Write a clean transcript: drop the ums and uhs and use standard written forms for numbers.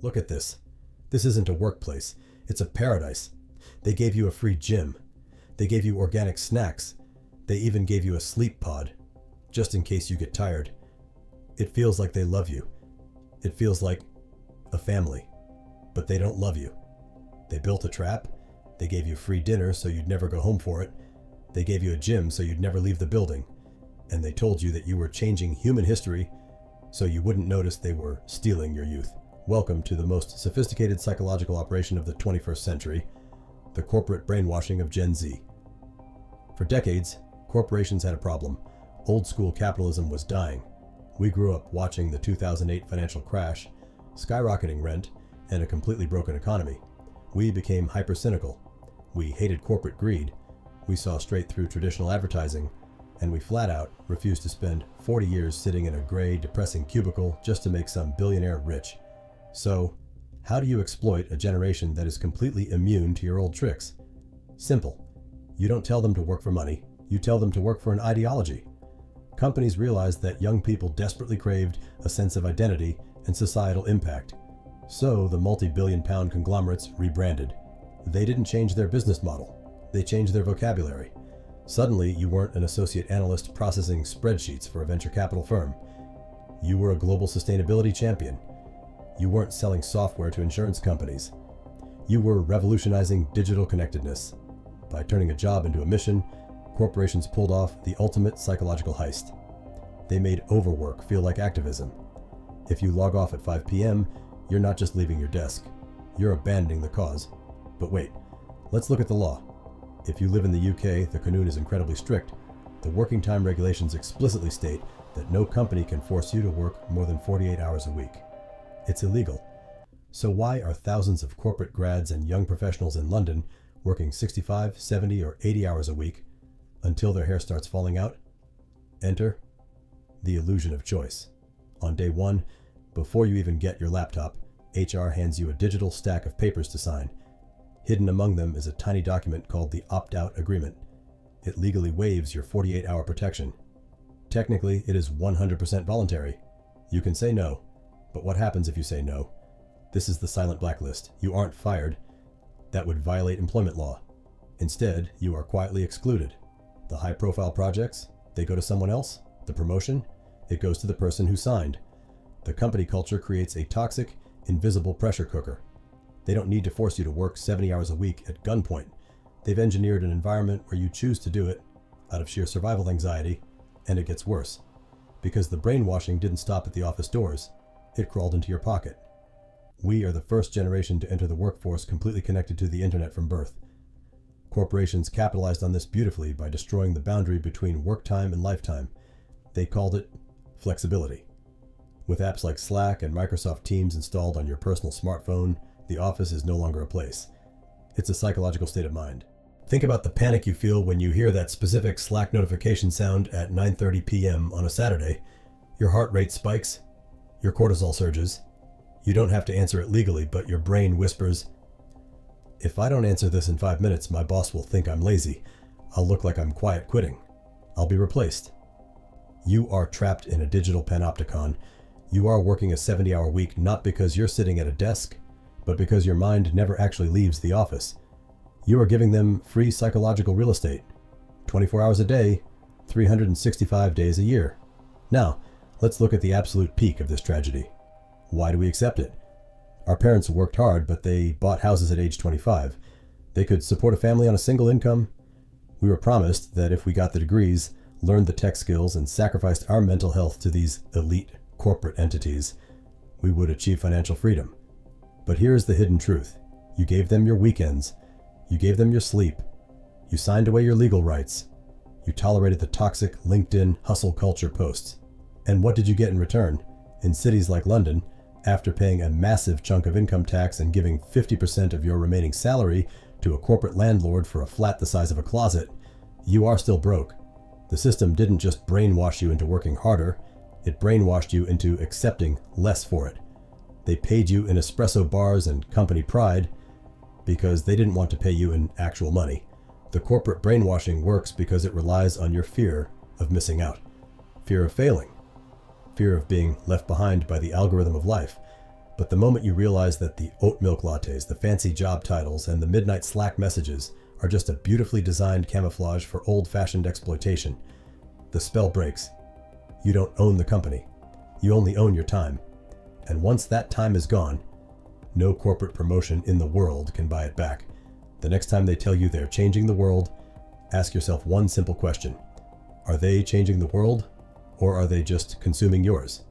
Look at this. This isn't a workplace. It's a paradise. They gave you a free gym. They gave you organic snacks. They even gave you a sleep pod, just in case you get tired. It feels like they love you. It feels like a family. But they don't love you. They built a trap. They gave you free dinner so you'd never go home for it. They gave you a gym so you'd never leave the building. And they told you that you were changing human history so you wouldn't notice they were stealing your youth. Welcome to the most sophisticated psychological operation of the 21st century, the corporate brainwashing of Gen Z. For decades, corporations had a problem. Old school capitalism was dying. We grew up watching the 2008 financial crash, skyrocketing rent, and a completely broken economy. We became hyper-cynical. We hated corporate greed. We saw straight through traditional advertising, and we flat out refused to spend 40 years sitting in a gray, depressing cubicle just to make some billionaire rich. So, how do you exploit a generation that is completely immune to your old tricks? Simple. You don't tell them to work for money. You tell them to work for an ideology. Companies realized that young people desperately craved a sense of identity and societal impact. So the multi-billion-pound conglomerates rebranded. They didn't change their business model. They changed their vocabulary. Suddenly, you weren't an associate analyst processing spreadsheets for a venture capital firm. You were a global sustainability champion. You weren't selling software to insurance companies. You were revolutionizing digital connectedness. By turning a job into a mission, corporations pulled off the ultimate psychological heist. They made overwork feel like activism. If you log off at 5 p.m., you're not just leaving your desk. You're abandoning the cause. But wait, let's look at the law. If you live in the UK, the Qanun is incredibly strict. The working time regulations explicitly state that no company can force you to work more than 48 hours a week. It's illegal. So why are thousands of corporate grads and young professionals in London working 65, 70, or 80 hours a week until their hair starts falling out? Enter the illusion of choice. On day one, before you even get your laptop, HR hands you a digital stack of papers to sign. Hidden among them is a tiny document called the opt-out agreement. It legally waives your 48-hour protection. Technically, it is 100% voluntary. You can say no, but what happens if you say no? This is the silent blacklist. You aren't fired. That would violate employment law. Instead, you are quietly excluded. The high-profile projects, they go to someone else. The promotion, it goes to the person who signed. The company culture creates a toxic, invisible pressure cooker. They don't need to force you to work 70 hours a week at gunpoint. They've engineered an environment where you choose to do it out of sheer survival anxiety, and it gets worse. Because the brainwashing didn't stop at the office doors. It crawled into your pocket. We are the first generation to enter the workforce completely connected to the internet from birth. Corporations capitalized on this beautifully by destroying the boundary between work time and lifetime. They called it flexibility. With apps like Slack and Microsoft Teams installed on your personal smartphone, the office is no longer a place. It's a psychological state of mind. Think about the panic you feel when you hear that specific Slack notification sound at 9:30 p.m. on a Saturday. Your heart rate spikes. Your cortisol surges. You don't have to answer it legally, but your brain whispers, "If I don't answer this in 5 minutes, my boss will think I'm lazy. I'll look like I'm quiet quitting. I'll be replaced." You are trapped in a digital panopticon. You are working a 70-hour week not because you're sitting at a desk, but because your mind never actually leaves the office. You are giving them free psychological real estate, 24 hours a day, 365 days a year. Now, let's look at the absolute peak of this tragedy. Why do we accept it? Our parents worked hard, but they bought houses at age 25. They could support a family on a single income. We were promised that if we got the degrees, learned the tech skills, and sacrificed our mental health to these elite corporate entities, we would achieve financial freedom. But here's the hidden truth. You gave them your weekends. You gave them your sleep. You signed away your legal rights. You tolerated the toxic LinkedIn hustle culture posts. And what did you get in return? In cities like London, after paying a massive chunk of income tax and giving 50% of your remaining salary to a corporate landlord for a flat the size of a closet, you are still broke. The system didn't just brainwash you into working harder, it brainwashed you into accepting less for it. They paid you in espresso bars and company pride because they didn't want to pay you in actual money. The corporate brainwashing works because it relies on your fear of missing out, fear of failing, fear of being left behind by the algorithm of life. But the moment you realize that the oat milk lattes, the fancy job titles, and the midnight Slack messages are just a beautifully designed camouflage for old-fashioned exploitation, the spell breaks. You don't own the company. You only own your time. And once that time is gone, no corporate promotion in the world can buy it back. The next time they tell you they're changing the world, ask yourself one simple question. Are they changing the world, or are they just consuming yours?